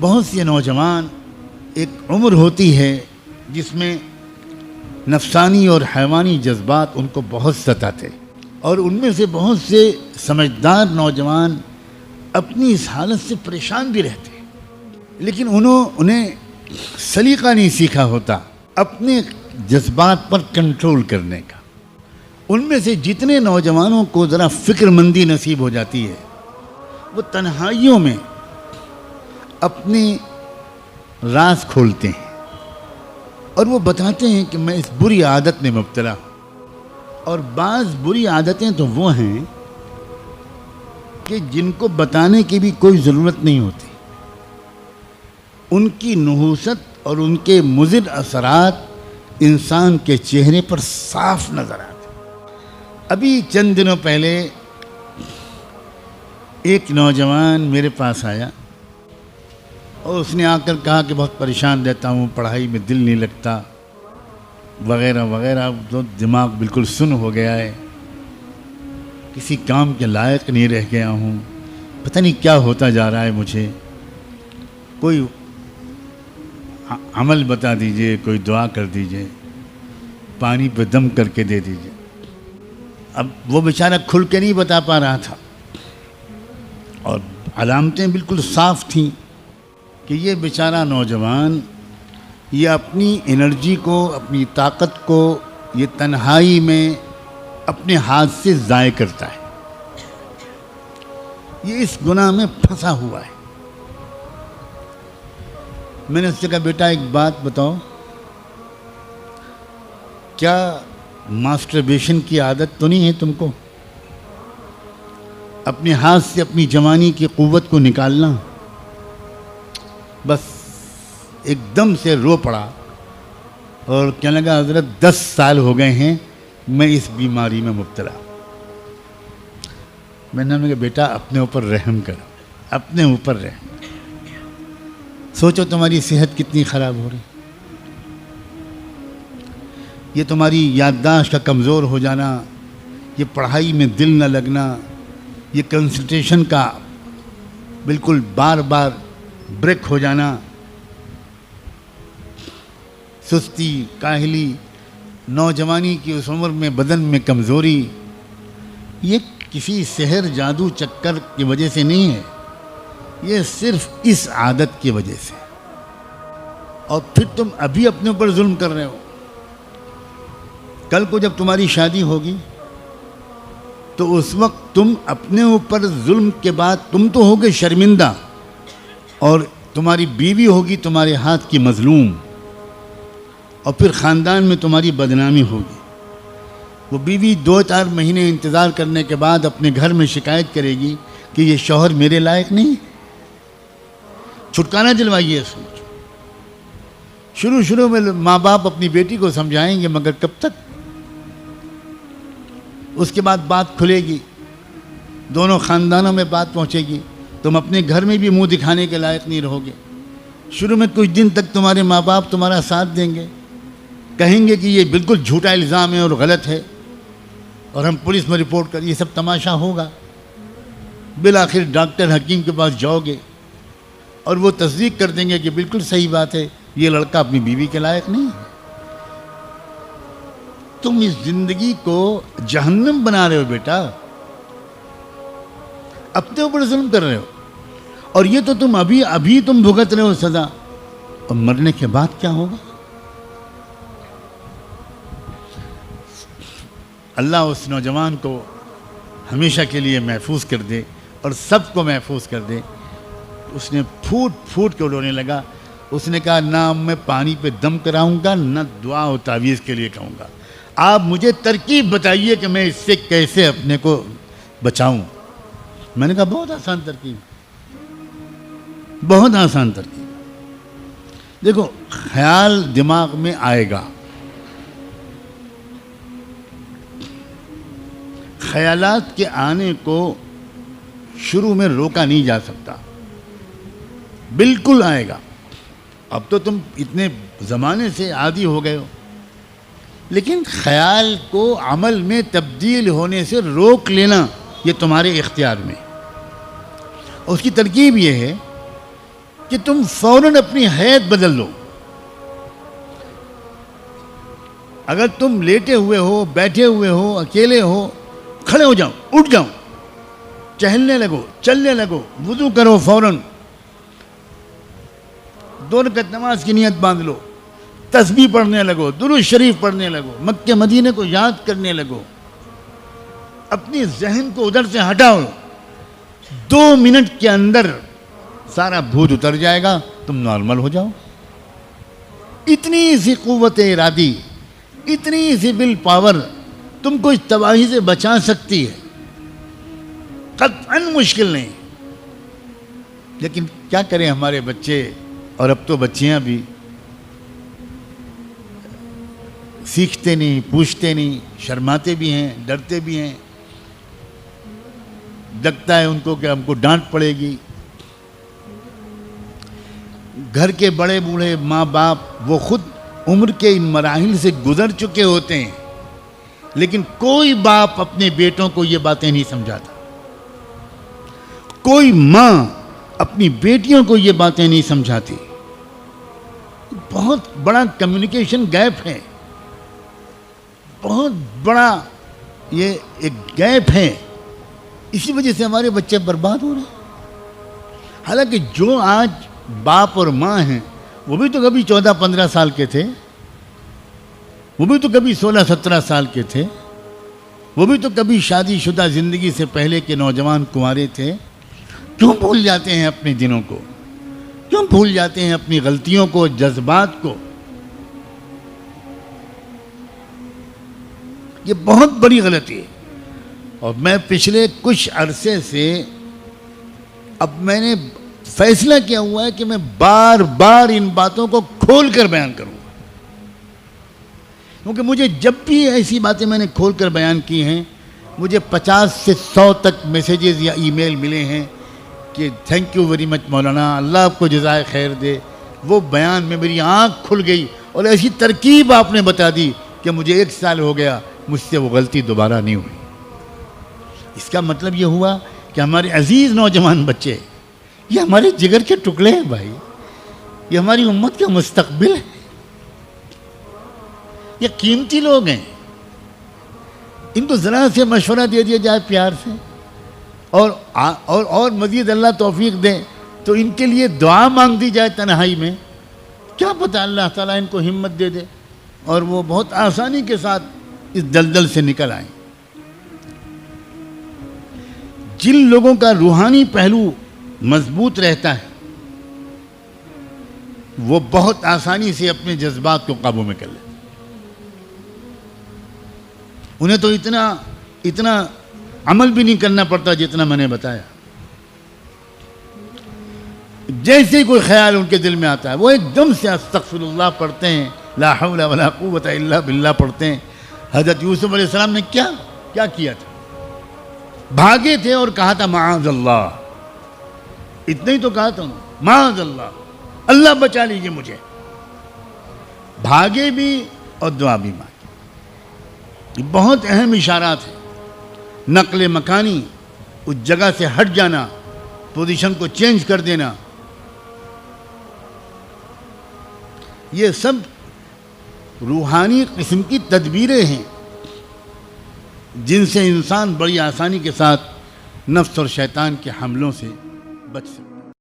بہت سے نوجوان ایک عمر ہوتی ہے جس میں نفسانی اور حیوانی جذبات ان کو بہت ستاتے، اور ان میں سے بہت سے سمجھدار نوجوان اپنی اس حالت سے پریشان بھی رہتے، لیکن انہیں سلیقہ نہیں سیکھا ہوتا اپنے جذبات پر کنٹرول کرنے کا۔ ان میں سے جتنے نوجوانوں کو ذرا فکر مندی نصیب ہو جاتی ہے، وہ تنہائیوں میں اپنی راز کھولتے ہیں اور وہ بتاتے ہیں کہ میں اس بری عادت میں مبتلا ہوں۔ اور بعض بری عادتیں تو وہ ہیں کہ جن کو بتانے کی بھی کوئی ضرورت نہیں ہوتی، ان کی نحوست اور ان کے مضر اثرات انسان کے چہرے پر صاف نظر آتے۔ ابھی چند دنوں پہلے ایک نوجوان میرے پاس آیا اور اس نے آ کر کہا کہ بہت پریشان رہتا ہوں، پڑھائی میں دل نہیں لگتا وغیرہ وغیرہ، تو دماغ بالکل سن ہو گیا ہے، کسی کام کے لائق نہیں رہ گیا ہوں، پتہ نہیں کیا ہوتا جا رہا ہے، مجھے کوئی عمل بتا دیجئے، کوئی دعا کر دیجئے، پانی پہ دم کر کے دے دیجئے۔ اب وہ بیچارہ کھل کے نہیں بتا پا رہا تھا، اور علامتیں بالکل صاف تھیں کہ یہ بیچارہ نوجوان یہ اپنی انرجی کو، اپنی طاقت کو یہ تنہائی میں اپنے ہاتھ سے ضائع کرتا ہے، یہ اس گناہ میں پھنسا ہوا ہے۔ میں نے اس سے کہا بیٹا ایک بات بتاؤ، کیا ماسٹربیشن کی عادت تو نہیں ہے تم کو؟ اپنے ہاتھ سے اپنی جوانی کی قوت کو نکالنا؟ بس ایک دم سے رو پڑا اور کہنے لگا حضرت 10 سال ہو گئے ہیں میں اس بیماری میں مبتلا۔ میں نے کہا بیٹا اپنے اوپر رحم کرو، اپنے اوپر رحم کرو، سوچو تمہاری صحت کتنی خراب ہو رہی، یہ تمہاری یادداشت کا کمزور ہو جانا، یہ پڑھائی میں دل نہ لگنا، یہ کنسنٹریشن کا بالکل بار بار بریک ہو جانا، سستی، کاہلی، نوجوانی کی اس عمر میں بدن میں کمزوری، یہ کسی سحر جادو چکر کی وجہ سے نہیں ہے، یہ صرف اس عادت کی وجہ سے۔ اور پھر تم ابھی اپنے اوپر ظلم کر رہے ہو، کل کو جب تمہاری شادی ہوگی تو اس وقت تم اپنے اوپر ظلم کے بعد تم تو ہوگے شرمندہ، اور تمہاری بیوی ہوگی تمہارے ہاتھ کی مظلوم، اور پھر خاندان میں تمہاری بدنامی ہوگی۔ وہ بیوی 2-4 مہینے انتظار کرنے کے بعد اپنے گھر میں شکایت کرے گی کہ یہ شوہر میرے لائق نہیں۔ چھٹکارا دلوائیے اس میں۔ شروع میں ماں باپ اپنی بیٹی کو سمجھائیں گے، مگر کب تک؟ اس کے بعد بات کھلے گی، دونوں خاندانوں میں بات پہنچے گی، تم اپنے گھر میں بھی منہ دکھانے کے لائق نہیں رہو گے۔ شروع میں کچھ دن تک تمہارے ماں باپ تمہارا ساتھ دیں گے، کہیں گے کہ یہ بالکل جھوٹا الزام ہے اور غلط ہے، اور ہم پولیس میں رپورٹ کر، یہ سب تماشا ہوگا۔ بالآخر ڈاکٹر حکیم کے پاس جاؤ گے اور وہ تصدیق کر دیں گے کہ بالکل صحیح بات ہے، یہ لڑکا اپنی بیوی کے لائق نہیں ہے۔ تم اس زندگی کو جہنم بنا رہے ہو بیٹا، اپنے اوپر ظلم کر رہے ہو، اور یہ تو تم ابھی تم بھگت رہے ہو سزا، اور مرنے کے بعد کیا ہوگا؟ اللہ اس نوجوان کو ہمیشہ کے لیے محفوظ کر دے اور سب کو محفوظ کر دے۔ اس نے پھوٹ کے رونے لگا، اس نے کہا نہ میں پانی پہ دم کراؤں گا، نہ دعا و تعویذ کے لیے کہوں گا، آپ مجھے ترکیب بتائیے کہ میں اس سے کیسے اپنے کو بچاؤں۔ میں نے کہا بہت آسان ترکیب، بہت آسان ترکیب۔ دیکھو، خیال دماغ میں آئے گا، خیالات کے آنے کو شروع میں روکا نہیں جا سکتا، بالکل آئے گا۔ اب تو تم اتنے زمانے سے عادی ہو گئے ہو، لیکن خیال کو عمل میں تبدیل ہونے سے روک لینا یہ تمہارے اختیار میں۔ اور اس کی ترکیب یہ ہے کہ تم فوراً اپنی حیت بدل لو. اگر تم لیٹے ہوئے ہو، بیٹھے ہوئے ہو، اکیلے ہو، کھڑے ہو جاؤ، اٹھ جاؤ، ٹہلنے لگو، چلنے لگو، وضو کرو فوراً، 2 رکعت نماز کی نیت باندھ لو، تسبیح پڑھنے لگو، درود شریف پڑھنے لگو، مکہ مدینے کو یاد کرنے لگو، اپنی ذہن کو ادھر سے ہٹاؤ. 2 منٹ کے اندر سارا بھوت اتر جائے گا، تم نارمل ہو جاؤ. اتنی سی قوت ارادی، اتنی سی ول پاور تم کو اس تباہی سے بچا سکتی ہے. قطعاً مشکل نہیں. لیکن کیا کریں ہمارے بچے، اور اب تو بچیاں بھی سیکھتے نہیں، پوچھتے نہیں، شرماتے بھی ہیں، ڈرتے بھی ہیں. لگتا ہے ان کو کہ ہم کو ڈانٹ پڑے گی. گھر کے بڑے بوڑھے ماں باپ وہ خود عمر کے ان مراحل سے گزر چکے ہوتے ہیں، لیکن کوئی باپ اپنے بیٹوں کو یہ باتیں نہیں سمجھاتا. کوئی ماں اپنی بیٹیوں کو یہ باتیں نہیں سمجھاتی. بہت بڑا کمیونیکیشن گیپ ہے، بہت بڑا یہ ایک گیپ ہے. اسی وجہ سے ہمارے بچے برباد ہو رہے ہیں. حالانکہ جو آج باپ اور ماں ہیں وہ بھی تو کبھی 14-15 سال کے تھے، وہ بھی تو کبھی 16-17 سال کے تھے، وہ بھی تو کبھی شادی شدہ زندگی سے پہلے کے نوجوان کنوارے تھے. کیوں بھول جاتے ہیں اپنے دنوں کو؟ کیوں بھول جاتے ہیں اپنی غلطیوں کو، جذبات کو؟ یہ بہت بڑی غلطی ہے. اور میں پچھلے کچھ عرصے سے اب میں نے فیصلہ کیا ہوا ہے کہ میں بار بار ان باتوں کو کھول کر بیان کروں گا. کیونکہ مجھے جب بھی ایسی باتیں میں نے کھول کر بیان کی ہیں، مجھے 50 سے 100 تک میسیجز یا ای میل ملے ہیں کہ تھینک یو ویری مچ مولانا، اللہ آپ کو جزائے خیر دے. وہ بیان میں میری آنکھ کھل گئی اور ایسی ترکیب آپ نے بتا دی کہ مجھے 1 سال ہو گیا، مجھ سے وہ غلطی دوبارہ نہیں ہوئی. اس کا مطلب یہ ہوا کہ ہمارے عزیز نوجوان بچے یہ ہمارے جگر کے ٹکڑے ہیں بھائی، یہ ہماری امت کا مستقبل ہے، یہ قیمتی لوگ ہیں. ان کو ذرا سے مشورہ دے دیا جائے پیار سے، اور مزید اللہ توفیق دے تو ان کے لیے دعا مانگ دی جائے تنہائی میں. کیا پتہ اللہ تعالیٰ ان کو ہمت دے دے اور وہ بہت آسانی کے ساتھ اس دلدل سے نکل آئیں. جن لوگوں کا روحانی پہلو مضبوط رہتا ہے وہ بہت آسانی سے اپنے جذبات کو قابو میں کر لیتے. انہیں تو اتنا عمل بھی نہیں کرنا پڑتا جتنا میں نے بتایا. جیسے ہی کوئی خیال ان کے دل میں آتا ہے وہ ایک دم سے استغفر اللہ پڑھتے ہیں، لا حول ولا قوت الا باللہ پڑھتے ہیں. حضرت یوسف علیہ السلام نے کیا کیا تھا؟ بھاگے تھے اور کہا تھا معاذ اللہ. اتنا ہی تو کہا تھا معاذ اللہ، اللہ بچا لیجئے مجھے. بھاگے بھی اور دعا بھی مانگی. یہ بہت اہم اشارات ہیں. نقل مکانی، اس جگہ سے ہٹ جانا، پوزیشن کو چینج کر دینا، یہ سب روحانی قسم کی تدبیریں ہیں جن سے انسان بڑی آسانی کے ساتھ نفس اور شیطان کے حملوں سے بچ سکتا ہے.